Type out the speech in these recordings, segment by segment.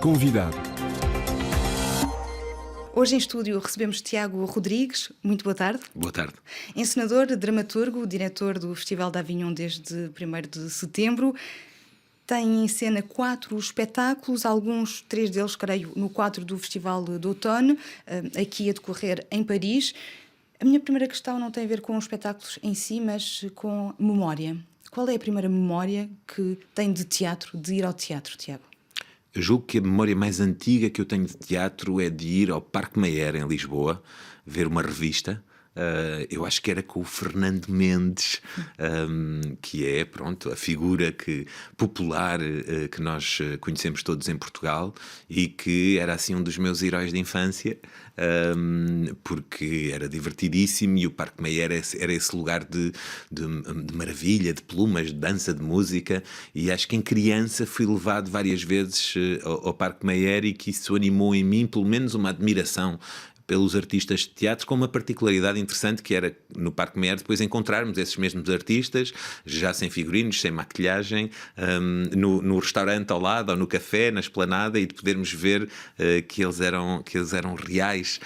Convidado. Hoje em estúdio recebemos Tiago Rodrigues. Muito boa tarde. Boa tarde. Encenador, dramaturgo, diretor do Festival de Avignon desde 1º de setembro. Tem em cena 4 espetáculos, 3 deles, creio, no quadro do Festival de Outono, aqui a decorrer em Paris. A minha primeira questão não tem a ver com os espetáculos em si, mas com memória. Qual é a primeira memória que tem de teatro, de ir ao teatro, Tiago? Eu julgo que a memória mais antiga que eu tenho de teatro é de ir ao Parque Mayer, em Lisboa, ver uma revista. Eu acho que era com o Fernando Mendes, que é, pronto, a figura popular que nós conhecemos todos em Portugal e que era assim um dos meus heróis de infância, porque era divertidíssimo e o Parque Mayer era esse lugar de maravilha, de plumas, de dança, de música, e acho que em criança fui levado várias vezes ao Parque Mayer e que isso animou em mim pelo menos uma admiração pelos artistas de teatro, com uma particularidade interessante que era no Parque Mayer depois encontrarmos esses mesmos artistas, já sem figurinos, sem maquilhagem, no restaurante ao lado, ou no café, na esplanada, e de podermos ver que eles eram reais.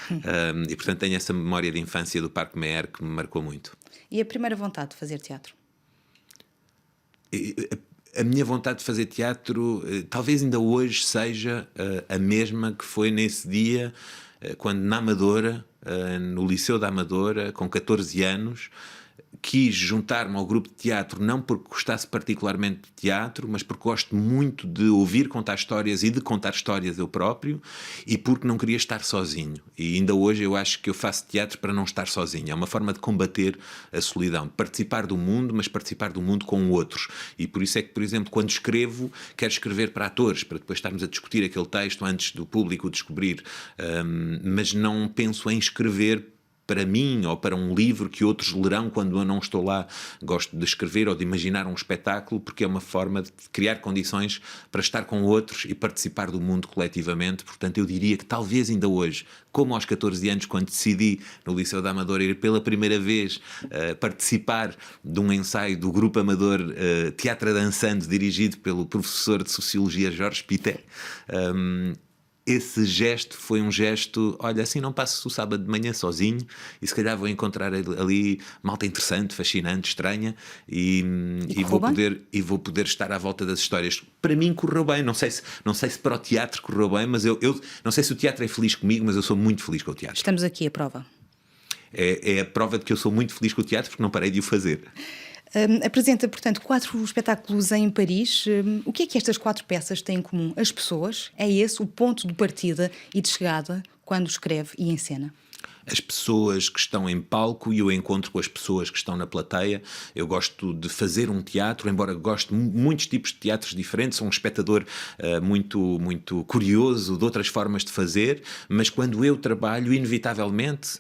E portanto tenho essa memória de infância do Parque Mayer que me marcou muito. E a primeira vontade de fazer teatro? A minha vontade de fazer teatro talvez ainda hoje seja a mesma que foi nesse dia, quando na Amadora, no Liceu da Amadora, com 14 anos, quis juntar-me ao grupo de teatro, não porque gostasse particularmente de teatro, mas porque gosto muito de ouvir contar histórias e de contar histórias eu próprio, e porque não queria estar sozinho. E ainda hoje eu acho que eu faço teatro para não estar sozinho. É uma forma de combater a solidão, participar do mundo, mas participar do mundo com outros. E por isso é que, por exemplo, quando escrevo, quero escrever para atores, para depois estarmos a discutir aquele texto antes do público o descobrir, mas não penso em escrever para mim ou para um livro que outros lerão quando eu não estou lá. Gosto de escrever ou de imaginar um espetáculo porque é uma forma de criar condições para estar com outros e participar do mundo coletivamente. Portanto, eu diria que talvez ainda hoje, como aos 14 anos, quando decidi no Liceu da Amadora ir pela primeira vez participar de um ensaio do Grupo Amador Teatro Dançando, dirigido pelo professor de Sociologia Jorge Pité, esse gesto foi um gesto, olha, assim não passo o sábado de manhã sozinho e se calhar vou encontrar ali malta interessante, fascinante, estranha e vou poder estar à volta das histórias. Para mim correu bem, não sei se para o teatro correu bem, mas eu não sei se o teatro é feliz comigo, mas eu sou muito feliz com o teatro. Estamos aqui a prova. É a prova de que eu sou muito feliz com o teatro porque não parei de o fazer. Apresenta, portanto, 4 espetáculos em Paris. O que é que estas 4 peças têm em comum? As pessoas, é esse o ponto de partida e de chegada quando escreve e encena? As pessoas que estão em palco e o encontro com as pessoas que estão na plateia. Eu gosto de fazer um teatro, embora goste de muitos tipos de teatros diferentes, sou um espectador muito curioso de outras formas de fazer, mas quando eu trabalho, inevitavelmente,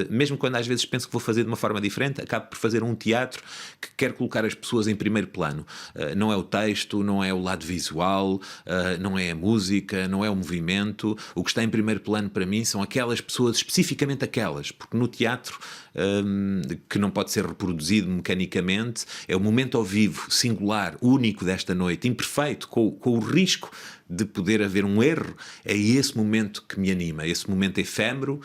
mesmo quando às vezes penso que vou fazer de uma forma diferente, acabo por fazer um teatro que quer colocar as pessoas em primeiro plano. Não é o texto, não é o lado visual, não é a música, não é o movimento. O que está em primeiro plano para mim são aquelas pessoas, especificamente aquelas, porque no teatro, que não pode ser reproduzido mecanicamente, é o momento ao vivo, singular, único desta noite, imperfeito, com o risco de poder haver um erro. É esse momento que me anima, esse momento efêmero,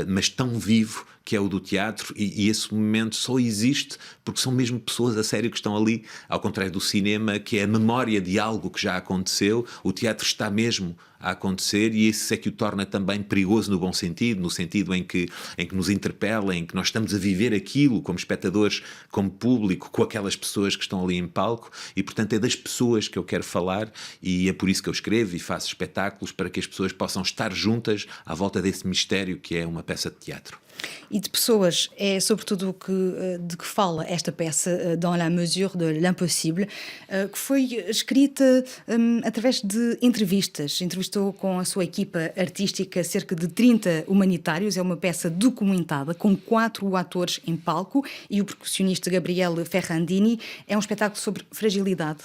mas tão vivo, que é o do teatro, e esse momento só existe porque são mesmo pessoas a sério que estão ali, ao contrário do cinema, que é a memória de algo que já aconteceu. O teatro está mesmo a acontecer e isso é que o torna também perigoso no bom sentido, no sentido em que nos interpela, em que nós estamos a viver aquilo como espectadores, como público, com aquelas pessoas que estão ali em palco, e portanto é das pessoas que eu quero falar e é por isso que eu escrevo e faço espetáculos, para que as pessoas possam estar juntas à volta desse mistério que é uma peça de teatro. E de pessoas é sobretudo de que fala esta peça, Dans la mesure de l'impossible, que foi escrita através de entrevistas. Entrevistou com a sua equipa artística cerca de 30 humanitários. É uma peça documentada com 4 atores em palco e o percussionista Gabriel Ferrandini. É um espetáculo sobre fragilidade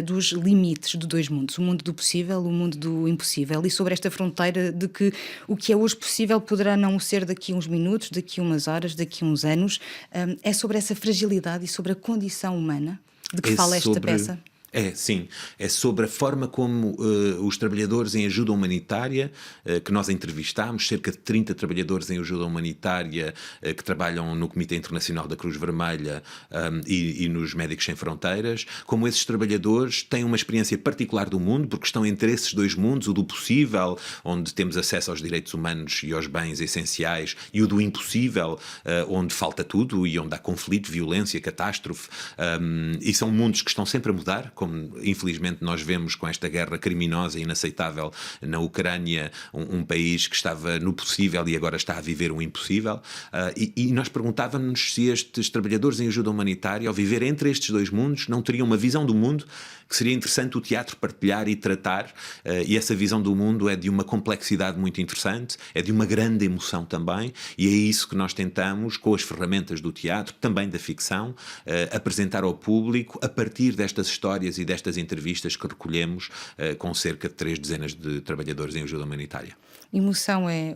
dos limites de 2 mundos, o mundo do possível, o mundo do impossível, e sobre esta fronteira de que o que é hoje possível poderá não ser daqui a uns minutos, daqui a umas horas, daqui a uns anos. É sobre essa fragilidade e sobre a condição humana de que fala esta peça? Sim. É sobre a forma como os trabalhadores em ajuda humanitária, que nós entrevistámos, cerca de 30 trabalhadores em ajuda humanitária que trabalham no Comitê Internacional da Cruz Vermelha e nos Médicos Sem Fronteiras, como esses trabalhadores têm uma experiência particular do mundo, porque estão entre esses dois mundos, o do possível, onde temos acesso aos direitos humanos e aos bens essenciais, e o do impossível, onde falta tudo e onde há conflito, violência, catástrofe, e são mundos que estão sempre a mudar, como infelizmente nós vemos com esta guerra criminosa e inaceitável na Ucrânia, um país que estava no possível e agora está a viver um impossível, e nós perguntávamos se estes trabalhadores em ajuda humanitária, ao viver entre estes dois mundos, não teriam uma visão do mundo que seria interessante o teatro partilhar e tratar, e essa visão do mundo é de uma complexidade muito interessante, é de uma grande emoção também, e é isso que nós tentamos, com as ferramentas do teatro, também da ficção, apresentar ao público a partir destas histórias e destas entrevistas que recolhemos com cerca de 3 dezenas de trabalhadores em ajuda humanitária. Emoção é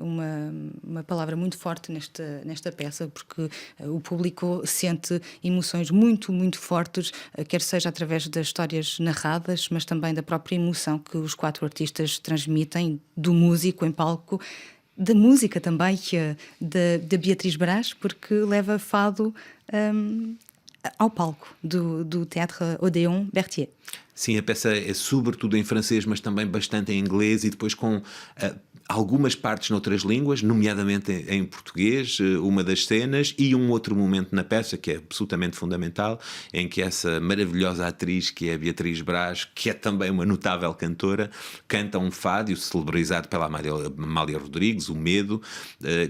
uma palavra muito forte nesta peça, porque o público sente emoções muito, muito fortes, quer seja através das histórias narradas, mas também da própria emoção que os 4 artistas transmitem, do músico em palco, da música também, da Beatriz Brás, porque leva fado ao palco do Théâtre Odéon Berthier. Sim, a peça é sobretudo em francês, mas também bastante em inglês e depois com algumas partes noutras línguas, nomeadamente em português, uma das cenas, e um outro momento na peça que é absolutamente fundamental, em que essa maravilhosa atriz que é a Beatriz Brás, que é também uma notável cantora, canta um fado celebrizado pela Amália Rodrigues, O Medo,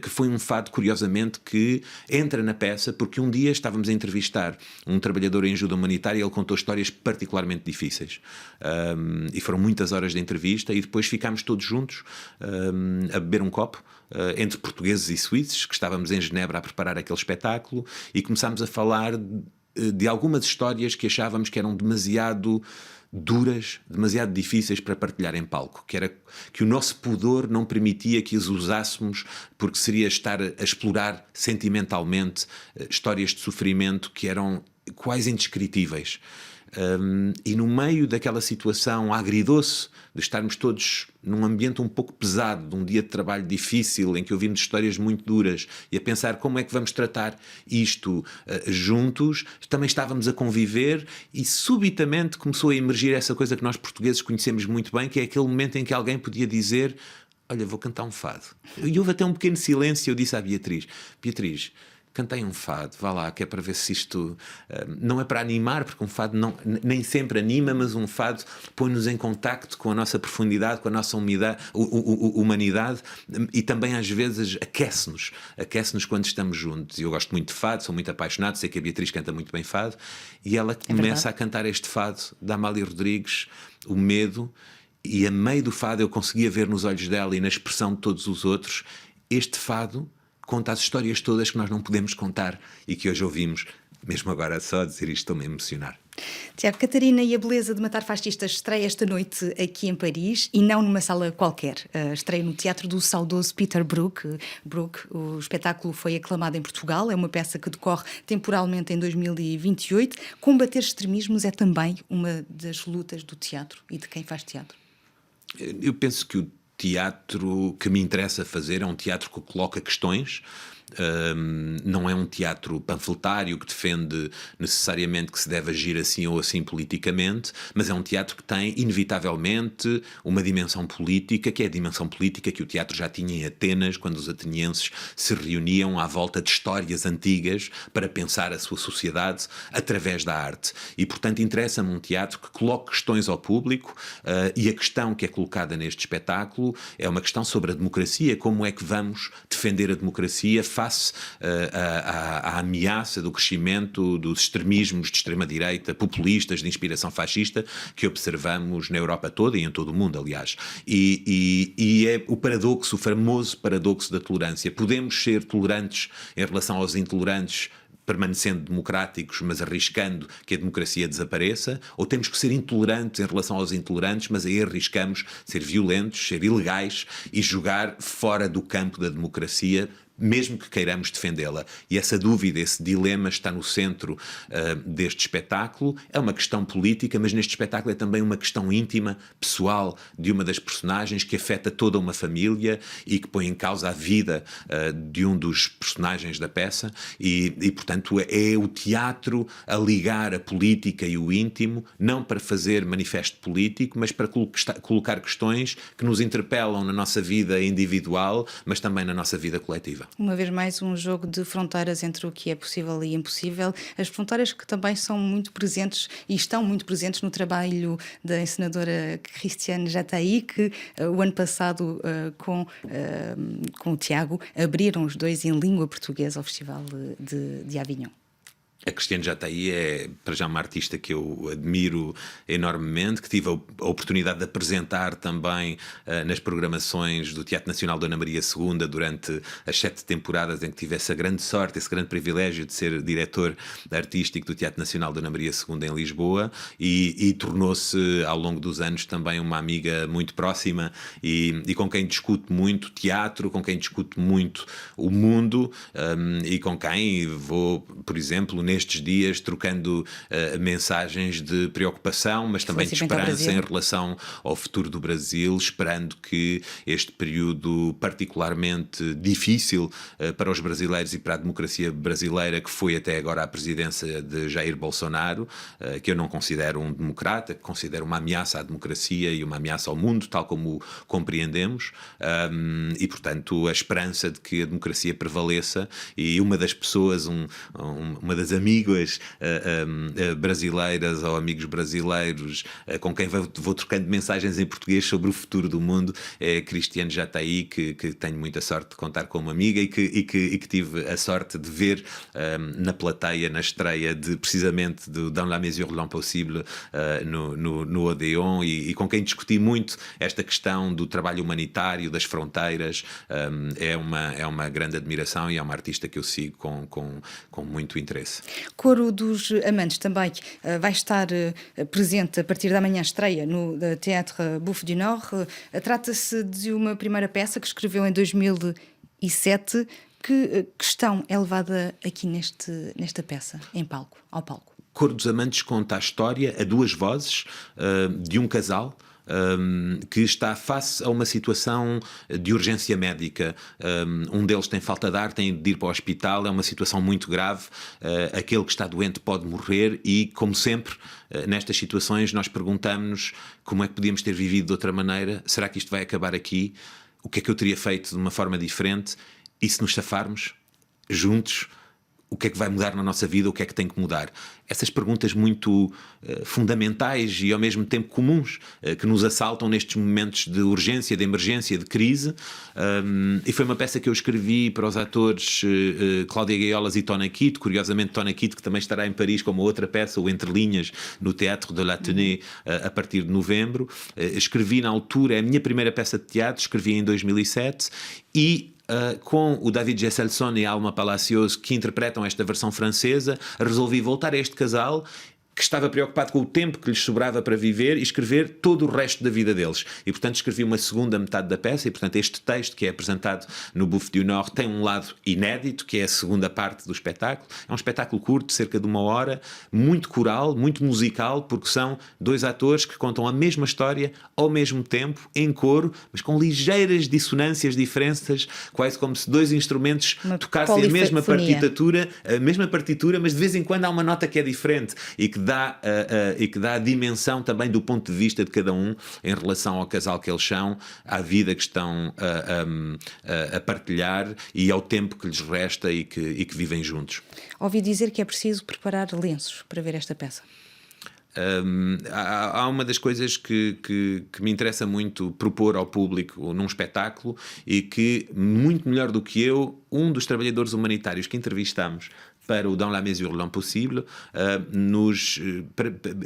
que foi um fado, curiosamente, que entra na peça porque um dia estávamos a entrevistar um trabalhador em ajuda humanitária e ele contou histórias particularmente difíceis. E foram muitas horas de entrevista e depois ficámos todos juntos a beber um copo, entre portugueses e suíços, que estávamos em Genebra a preparar aquele espetáculo, e começámos a falar de algumas histórias que achávamos que eram demasiado duras, demasiado difíceis para partilhar em palco, que era que o nosso pudor não permitia que as usássemos, porque seria estar a explorar sentimentalmente histórias de sofrimento que eram quase indescritíveis. E no meio daquela situação agridoce de estarmos todos num ambiente um pouco pesado, de um dia de trabalho difícil, em que ouvimos histórias muito duras, e a pensar como é que vamos tratar isto juntos, também estávamos a conviver e subitamente começou a emergir essa coisa que nós portugueses conhecemos muito bem, que é aquele momento em que alguém podia dizer: olha, vou cantar um fado. E houve até um pequeno silêncio. Eu disse à Beatriz: Beatriz, cantei um fado, vá lá, que é para ver se isto não é para animar, porque um fado nem sempre anima, mas um fado põe-nos em contacto com a nossa profundidade, com a nossa humanidade, e também às vezes aquece-nos quando estamos juntos. E eu gosto muito de fado, sou muito apaixonado, sei que a Beatriz canta muito bem fado, e ela começa a cantar este fado da Amália Rodrigues, O Medo, e a meio do fado eu conseguia ver nos olhos dela e na expressão de todos os outros, este fado conta as histórias todas que nós não podemos contar e que hoje ouvimos. Mesmo agora, só a dizer isto, estou-me a emocionar. Tiago, Catarina e a Beleza de Matar Fascistas estreia esta noite aqui em Paris, e não numa sala qualquer. Estreia no Teatro do saudoso Peter Brook. O espetáculo foi aclamado em Portugal, é uma peça que decorre temporalmente em 2028. Combater extremismos é também uma das lutas do teatro e de quem faz teatro. Eu penso que o teatro que me interessa fazer é um teatro que coloca questões. Não é um teatro panfletário que defende necessariamente que se deve agir assim ou assim politicamente, mas é um teatro que tem inevitavelmente uma dimensão política, que é a dimensão política que o teatro já tinha em Atenas, quando os atenienses se reuniam à volta de histórias antigas para pensar a sua sociedade através da arte. E portanto interessa-me um teatro que coloque questões ao público, e a questão que é colocada neste espetáculo é uma questão sobre a democracia. Como é que vamos defender a democracia face à ameaça do crescimento dos extremismos de extrema-direita, populistas, de inspiração fascista, que observamos na Europa toda e em todo o mundo, aliás. E é o paradoxo, o famoso paradoxo da tolerância. Podemos ser tolerantes em relação aos intolerantes, permanecendo democráticos, mas arriscando que a democracia desapareça, ou temos que ser intolerantes em relação aos intolerantes, mas aí arriscamos ser violentos, ser ilegais e jogar fora do campo da democracia mesmo que queiramos defendê-la. E essa dúvida, esse dilema está no centro deste espetáculo. É uma questão política, mas neste espetáculo é também uma questão íntima, pessoal, de uma das personagens que afeta toda uma família e que põe em causa a vida de um dos personagens da peça e, portanto, é o teatro a ligar a política e o íntimo, não para fazer manifesto político, mas para colocar questões que nos interpelam na nossa vida individual, mas também na nossa vida coletiva. Uma vez mais, um jogo de fronteiras entre o que é possível e impossível. As fronteiras que também são muito presentes e estão muito presentes no trabalho da encenadora Christiane Jatahy, que o ano passado, com o Tiago, abriram os dois em língua portuguesa ao Festival de Avignon. A Christiane Jatahy é, para já, uma artista que eu admiro enormemente, que tive a oportunidade de apresentar também nas programações do Teatro Nacional Dona Maria II durante as 7 temporadas em que tive essa grande sorte, esse grande privilégio de ser diretor artístico do Teatro Nacional Dona Maria II em Lisboa e tornou-se, ao longo dos anos, também uma amiga muito próxima e com quem discuto muito teatro, com quem discuto muito o mundo e com quem vou, por exemplo, nestes dias trocando mensagens de preocupação, mas também de esperança em relação ao futuro do Brasil, esperando que este período particularmente difícil para os brasileiros e para a democracia brasileira, que foi até agora a presidência de Jair Bolsonaro, que eu não considero um democrata, que considero uma ameaça à democracia e uma ameaça ao mundo, tal como o compreendemos, e portanto a esperança de que a democracia prevaleça. E uma das pessoas, uma das amigas brasileiras ou amigos brasileiros com quem vou trocando mensagens em português sobre o futuro do mundo é a Christiane Jatahy, que tenho muita sorte de contar como amiga e que tive a sorte de ver na plateia, na estreia precisamente do Dans la mesure de l'impossible no Odéon e com quem discuti muito esta questão do trabalho humanitário, das fronteiras. É uma grande admiração e é uma artista que eu sigo com muito interesse. Coro dos Amantes também vai estar presente a partir da manhã, estreia no Théâtre Bouffe du Nord. Trata-se de uma primeira peça que escreveu em 2007. Que questão é levada aqui nesta peça, ao palco? Coro dos Amantes conta a história a duas vozes de um casal que está face a uma situação de urgência médica. Um deles tem falta de ar, tem de ir para o hospital, é uma situação muito grave. Aquele que está doente pode morrer e, como sempre, nestas situações nós perguntamos-nos como é que podíamos ter vivido de outra maneira. Será que isto vai acabar aqui? O que é que eu teria feito de uma forma diferente? E se nos safarmos juntos, o que é que vai mudar na nossa vida? O que é que tem que mudar? Essas perguntas muito fundamentais e ao mesmo tempo comuns que nos assaltam nestes momentos de urgência, de emergência, de crise. E foi uma peça que eu escrevi para os atores Cláudia Gaiolas e Tona Quito. Curiosamente, Tona Quito, que também estará em Paris com uma outra peça, o Entre Linhas, no Théâtre de l'Athénée, a partir de novembro. Escrevi na altura, é a minha primeira peça de teatro, escrevi em 2007 e com o David Gesselson e a Alma Palacios, que interpretam esta versão francesa, resolvi voltar a este casal que estava preocupado com o tempo que lhes sobrava para viver e escrever todo o resto da vida deles. E, portanto, escrevi uma segunda metade da peça e, portanto, este texto que é apresentado no Bouffe du Nord tem um lado inédito, que é a segunda parte do espetáculo. É um espetáculo curto, cerca de 1 hora, muito coral, muito musical, porque são dois atores que contam a mesma história ao mesmo tempo, em coro, mas com ligeiras dissonâncias, diferenças, quase como se dois instrumentos tocassem a mesma partitura, mas de vez em quando há uma nota que é diferente e que dá a dimensão também do ponto de vista de cada um em relação ao casal que eles são, à vida que estão a partilhar e ao tempo que lhes resta e que vivem juntos. Ouvi dizer que é preciso preparar lenços para ver esta peça. Há uma das coisas que me interessa muito propor ao público num espetáculo e que, muito melhor do que eu, um dos trabalhadores humanitários que entrevistamos para o Dans la mesure de l'impossible nos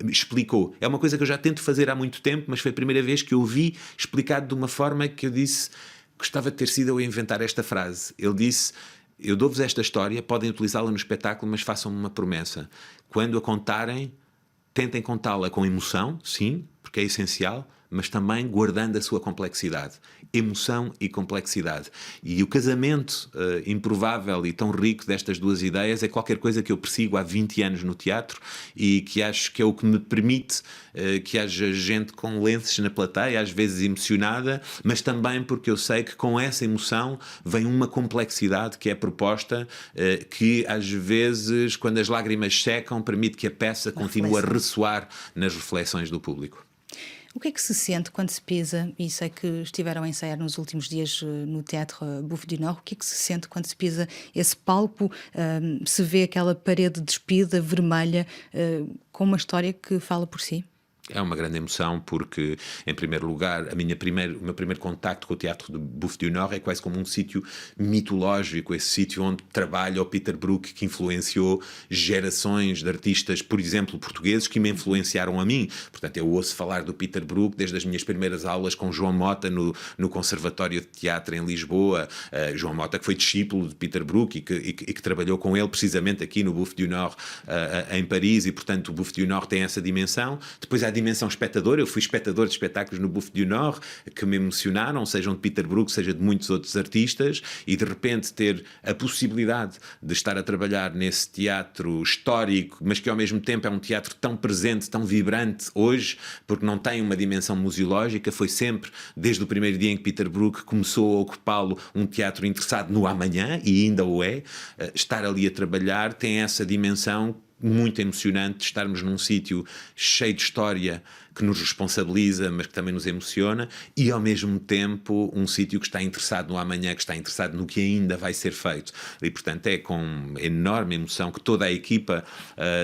explicou. É uma coisa que eu já tento fazer há muito tempo, mas foi a primeira vez que eu vi explicado de uma forma que eu disse: gostava de ter sido eu a inventar esta frase. Ele disse: eu dou-vos esta história, podem utilizá-la no espetáculo, mas façam-me uma promessa. Quando a contarem, tentem contá-la com emoção, sim, porque é essencial, mas também guardando a sua complexidade. Emoção e complexidade. E o casamento improvável e tão rico destas duas ideias é qualquer coisa que eu persigo há 20 anos no teatro e que acho que é o que me permite que haja gente com lenços na plateia, às vezes emocionada, mas também porque eu sei que com essa emoção vem uma complexidade que é proposta, que às vezes, quando as lágrimas secam, permite que a peça continue a ressoar nas reflexões do público. O que é que se sente quando se pisa, e sei que estiveram a ensaiar nos últimos dias no Teatro Bouffe du Nord, o que é que se sente quando se pisa esse palco, se vê aquela parede despida, vermelha, com uma história que fala por si? É uma grande emoção porque, em primeiro lugar, o meu primeiro contacto com o Teatro de Bouffe du Nord é quase como um sítio mitológico, esse sítio onde trabalha o Peter Brook, que influenciou gerações de artistas, por exemplo, portugueses, que me influenciaram a mim. Portanto, eu ouço falar do Peter Brook desde as minhas primeiras aulas com João Mota no Conservatório de Teatro em Lisboa. João Mota, que foi discípulo de Peter Brook e que trabalhou com ele precisamente aqui no Bouffe du Nord, em Paris, e, portanto, o Bouffe du Nord tem essa dimensão. Depois há a dimensão espectador. Eu fui espectador de espetáculos no Bouffe du Nord que me emocionaram, sejam de Peter Brook, seja de muitos outros artistas, e de repente ter a possibilidade de estar a trabalhar nesse teatro histórico, mas que ao mesmo tempo é um teatro tão presente, tão vibrante hoje, porque não tem uma dimensão museológica, foi sempre, desde o primeiro dia em que Peter Brook começou a ocupá-lo, um teatro interessado no amanhã, e ainda o é. Estar ali a trabalhar tem essa dimensão muito emocionante de estarmos num sítio cheio de história que nos responsabiliza, mas que também nos emociona, e ao mesmo tempo um sítio que está interessado no amanhã, que está interessado no que ainda vai ser feito. E portanto é com enorme emoção que toda a equipa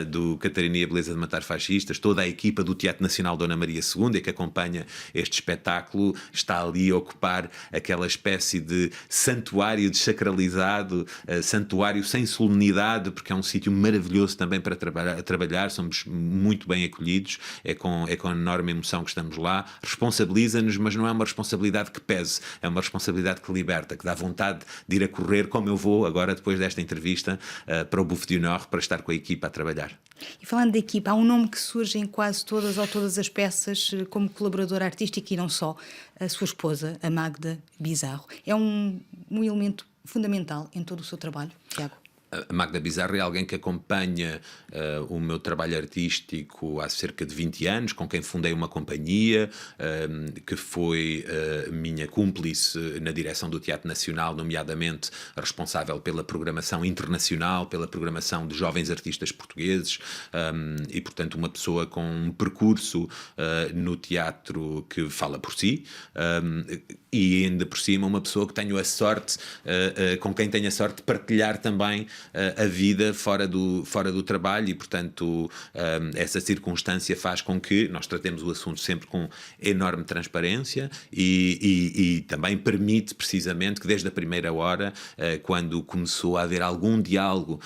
do Catarina e a Beleza de Matar Fascistas, toda a equipa do Teatro Nacional Dona Maria II, que acompanha este espetáculo, está ali a ocupar aquela espécie de santuário desacralizado, santuário sem solenidade, porque é um sítio maravilhoso também para trabalhar, somos muito bem acolhidos, é com enorme emoção que estamos lá, responsabiliza-nos, mas não é uma responsabilidade que pese, é uma responsabilidade que liberta, que dá vontade de ir a correr, como eu vou agora, depois desta entrevista, para o Bouffe du Nord, para estar com a equipa a trabalhar. E falando da equipa, há um nome que surge em quase todas ou todas as peças como colaboradora artística, e não só, a sua esposa, a Magda Bizarro. É um elemento fundamental em todo o seu trabalho, Tiago? A Magda Bizarro é alguém que acompanha o meu trabalho artístico há cerca de 20 anos, com quem fundei uma companhia, que foi minha cúmplice na direção do Teatro Nacional, nomeadamente responsável pela programação internacional, pela programação de jovens artistas portugueses, e, portanto, uma pessoa com um percurso no teatro que fala por si, e ainda por cima uma pessoa que tenho a sorte, com quem tenho a sorte de partilhar também a vida fora do trabalho, e portanto essa circunstância faz com que nós tratemos o assunto sempre com enorme transparência e também permite precisamente que desde a primeira hora, quando começou a haver algum diálogo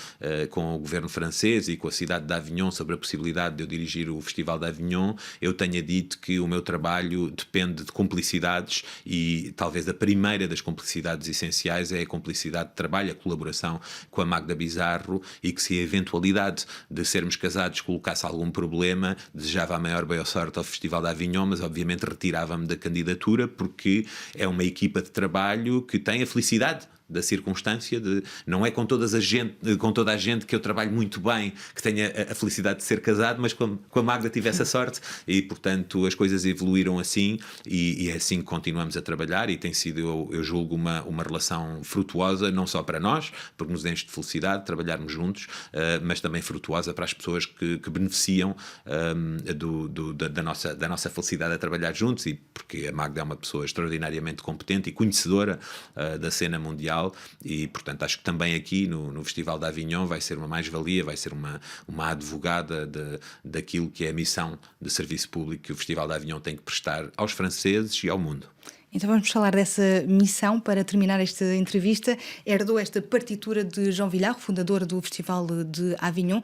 com o governo francês e com a cidade de Avignon sobre a possibilidade de eu dirigir o Festival de Avignon, eu tenha dito que o meu trabalho depende de cumplicidades, e talvez a primeira das cumplicidades essenciais é a cumplicidade de trabalho, a colaboração com a Magda Bizarro, e que se a eventualidade de sermos casados colocasse algum problema, desejava a maior boa sorte ao Festival de Avignon, mas obviamente retirava-me da candidatura, porque é uma equipa de trabalho que tem a felicidade da circunstância de, não é com toda a gente que eu trabalho muito bem, que tenha a felicidade de ser casado, mas com a Magda tive essa sorte, e portanto as coisas evoluíram assim, e é assim que continuamos a trabalhar, e tem sido, eu julgo, uma relação frutuosa, não só para nós, porque nos enche de felicidade trabalharmos juntos, mas também frutuosa para as pessoas que beneficiam da nossa felicidade a trabalhar juntos, e porque a Magda é uma pessoa extraordinariamente competente e conhecedora da cena mundial, e portanto acho que também aqui no Festival de Avignon vai ser uma mais-valia, vai ser uma advogada daquilo que é a missão de serviço público que o Festival de Avignon tem que prestar aos franceses e ao mundo. Então vamos falar dessa missão para terminar esta entrevista. Herdou esta partitura de João Villar, fundador do Festival de Avignon.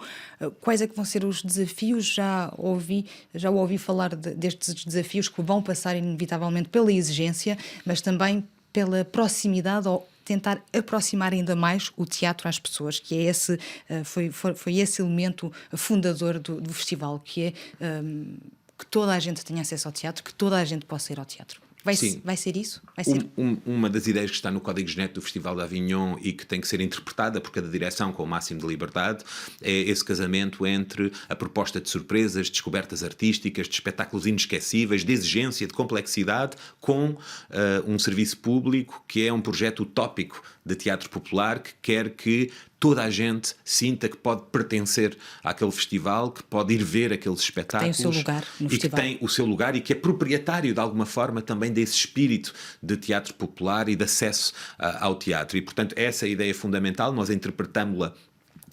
Quais é que vão ser os desafios? Já ouvi falar destes desafios que vão passar inevitavelmente pela exigência, mas também pela proximidade, ou tentar aproximar ainda mais o teatro às pessoas, que é foi esse elemento fundador do festival, que é que toda a gente tenha acesso ao teatro, que toda a gente possa ir ao teatro. Sim. Vai ser isso? Vai ser... Uma das ideias que está no Código Genético do Festival de Avignon e que tem que ser interpretada por cada direção com o máximo de liberdade é esse casamento entre a proposta de surpresas, de descobertas artísticas, de espetáculos inesquecíveis, de exigência, de complexidade, com um serviço público que é um projeto utópico de teatro popular que quer que toda a gente sinta que pode pertencer àquele festival, que pode ir ver aqueles espetáculos. Tem o seu lugar no festival. Que tem o seu lugar e que é proprietário, de alguma forma, também desse espírito de teatro popular e de acesso ao teatro. E, portanto, essa é a ideia fundamental, nós interpretamos-la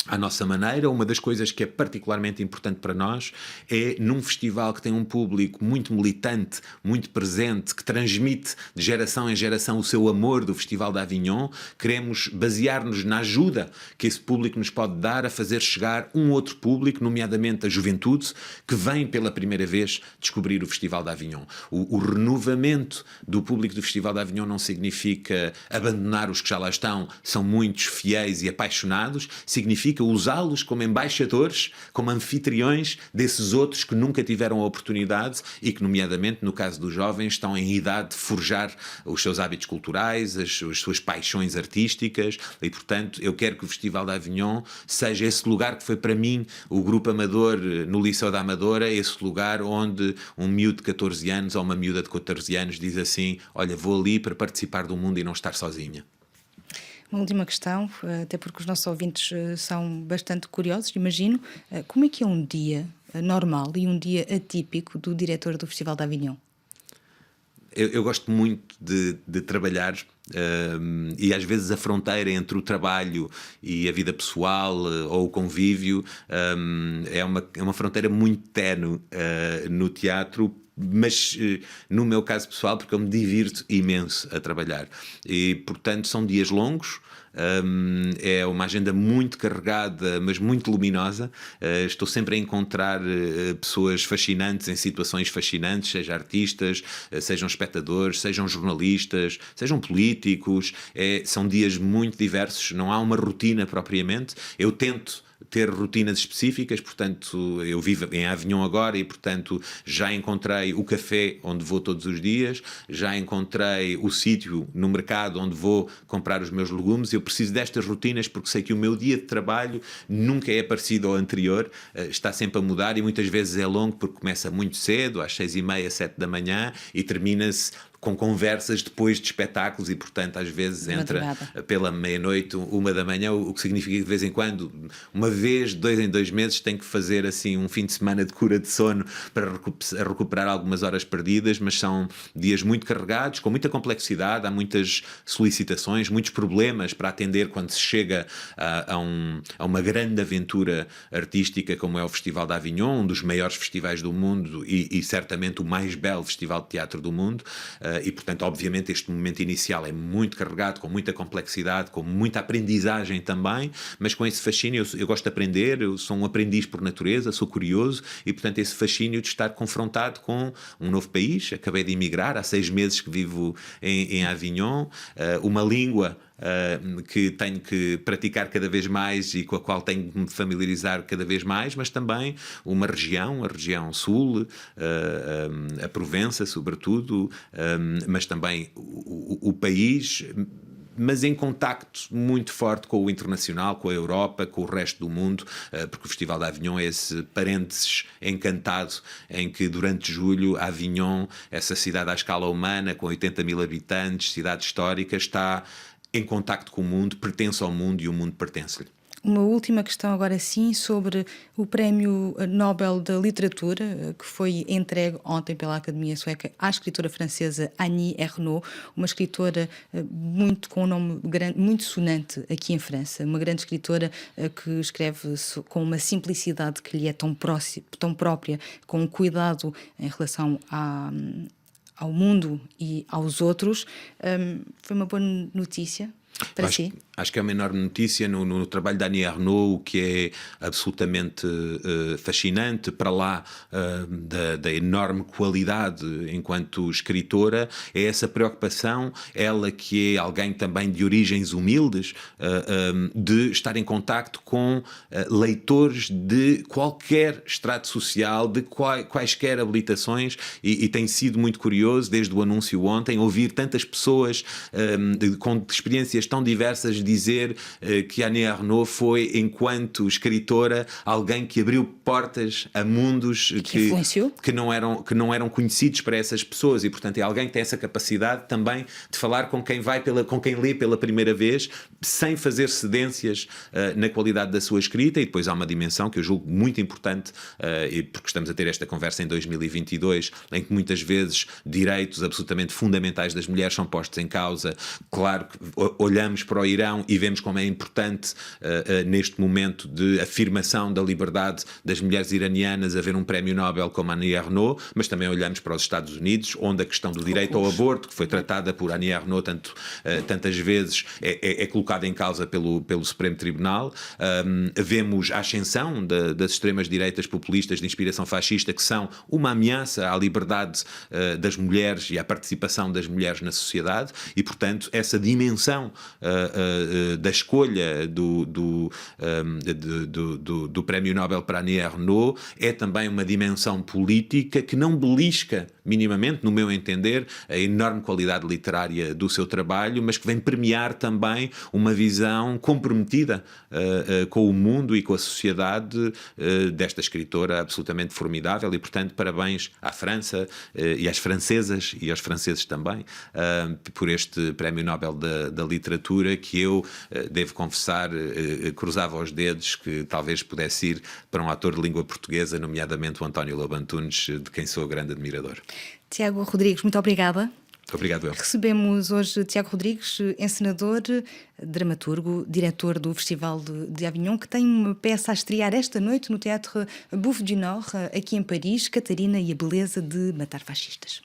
à nossa maneira. Uma das coisas que é particularmente importante para nós é, num festival que tem um público muito militante, muito presente, que transmite de geração em geração o seu amor do Festival de Avignon, queremos basear-nos na ajuda que esse público nos pode dar a fazer chegar um outro público, nomeadamente a juventude, que vem pela primeira vez descobrir o Festival de Avignon. O renovamento do público do Festival de Avignon não significa abandonar os que já lá estão, são muitos fiéis e apaixonados, significa usá-los como embaixadores, como anfitriões desses outros que nunca tiveram a oportunidade e que, nomeadamente, no caso dos jovens, estão em idade de forjar os seus hábitos culturais, as suas paixões artísticas e, portanto, eu quero que o Festival de Avignon seja esse lugar que foi para mim o Grupo Amador no Liceu da Amadora, esse lugar onde um miúdo de 14 anos ou uma miúda de 14 anos diz assim: olha, vou ali para participar do mundo e não estar sozinha. Uma última questão, até porque os nossos ouvintes são bastante curiosos, imagino. Como é que é um dia normal e um dia atípico do diretor do Festival de Avignon? Eu gosto muito de trabalhar e às vezes a fronteira entre o trabalho e a vida pessoal ou o convívio é uma fronteira muito ténue no teatro, mas no meu caso pessoal, porque eu me divirto imenso a trabalhar e, portanto, são dias longos. É uma agenda muito carregada, mas muito luminosa. Estou sempre a encontrar pessoas fascinantes em situações fascinantes, seja artistas, sejam espectadores, sejam jornalistas, sejam políticos. São dias muito diversos, não há uma rotina propriamente. Eu tento ter rotinas específicas, portanto, eu vivo em Avignon agora e, portanto, já encontrei o café onde vou todos os dias, já encontrei o sítio no mercado onde vou comprar os meus legumes. Eu preciso destas rotinas porque sei que o meu dia de trabalho nunca é parecido ao anterior, está sempre a mudar e muitas vezes é longo porque começa muito cedo, às 6h30, 7 da manhã e termina-se com conversas depois de espetáculos e, portanto, às vezes entra pela meia-noite, 1 da manhã, o que significa que de vez em quando, uma vez, de 2 em 2 meses, tenho que fazer assim um fim de semana de cura de sono para recuperar algumas horas perdidas, mas são dias muito carregados, com muita complexidade, há muitas solicitações, muitos problemas para atender quando se chega a uma grande aventura artística como é o Festival de Avignon, um dos maiores festivais do mundo e certamente o mais belo festival de teatro do mundo. E, portanto, obviamente, este momento inicial é muito carregado, com muita complexidade, com muita aprendizagem também, mas com esse fascínio, eu gosto de aprender, eu sou um aprendiz por natureza, sou curioso e, portanto, esse fascínio de estar confrontado com um novo país. Acabei de emigrar, há 6 meses que vivo em Avignon, uma língua que tenho que praticar cada vez mais e com a qual tenho que me familiarizar cada vez mais, mas também uma região, a região sul, a Provença, sobretudo, mas também o país, mas em contacto muito forte com o internacional, com a Europa, com o resto do mundo, porque o Festival de Avignon é esse parênteses encantado em que durante julho Avignon, essa cidade à escala humana, com 80.000 habitantes, cidade histórica, está em contacto com o mundo, pertence ao mundo e o mundo pertence-lhe. Uma última questão agora sim sobre o Prémio Nobel da Literatura que foi entregue ontem pela Academia Sueca à escritora francesa Annie Ernaux, uma escritora com um nome grande, muito sonante aqui em França, uma grande escritora que escreve com uma simplicidade que lhe é tão própria, com um cuidado em relação ao mundo e aos outros. Foi uma boa notícia? para Acho, si? acho que é uma enorme notícia no trabalho da Annie Ernaux, o que é absolutamente fascinante, para lá da enorme qualidade enquanto escritora, é essa preocupação, ela que é alguém também de origens humildes, de estar em contacto com leitores de qualquer estrato social, de quaisquer habilitações, e tem sido muito curioso, desde o anúncio ontem, ouvir tantas pessoas com experiências tão diversas dizer que a Annie Ernaux foi, enquanto escritora, alguém que abriu portas a mundos que não eram conhecidos para essas pessoas, e portanto é alguém que tem essa capacidade também de falar com quem lê pela primeira vez, sem fazer cedências na qualidade da sua escrita. E depois há uma dimensão que eu julgo muito importante, porque estamos a ter esta conversa em 2022, em que muitas vezes direitos absolutamente fundamentais das mulheres são postos em causa. Claro que olhamos para o Irão e vemos como é importante neste momento de afirmação da liberdade das mulheres iranianas haver um prémio Nobel como a Annie Ernaux, mas também olhamos para os Estados Unidos, onde a questão do direito ao aborto, que foi tratada por Annie Ernaux tantas vezes, é colocada em causa pelo Supremo Tribunal. Vemos a ascensão das extremas-direitas populistas de inspiração fascista, que são uma ameaça à liberdade das mulheres e à participação das mulheres na sociedade, e portanto essa dimensão da escolha do Prémio Nobel para Annie Ernaux é também uma dimensão política que não belisca minimamente, no meu entender, a enorme qualidade literária do seu trabalho, mas que vem premiar também uma visão comprometida com o mundo e com a sociedade desta escritora absolutamente formidável. E portanto parabéns à França e às francesas e aos franceses também por este Prémio Nobel da Literatura, que eu devo confessar, cruzava os dedos que talvez pudesse ir para um ator de língua portuguesa, nomeadamente o António Lobo Antunes, de quem sou grande admirador. Tiago Rodrigues, muito obrigada. Obrigado, eu. Recebemos hoje Tiago Rodrigues, encenador, dramaturgo, diretor do Festival de Avignon, que tem uma peça a estrear esta noite no Teatro Bouffe du Nord, aqui em Paris, Catarina e a Beleza de Matar Fascistas.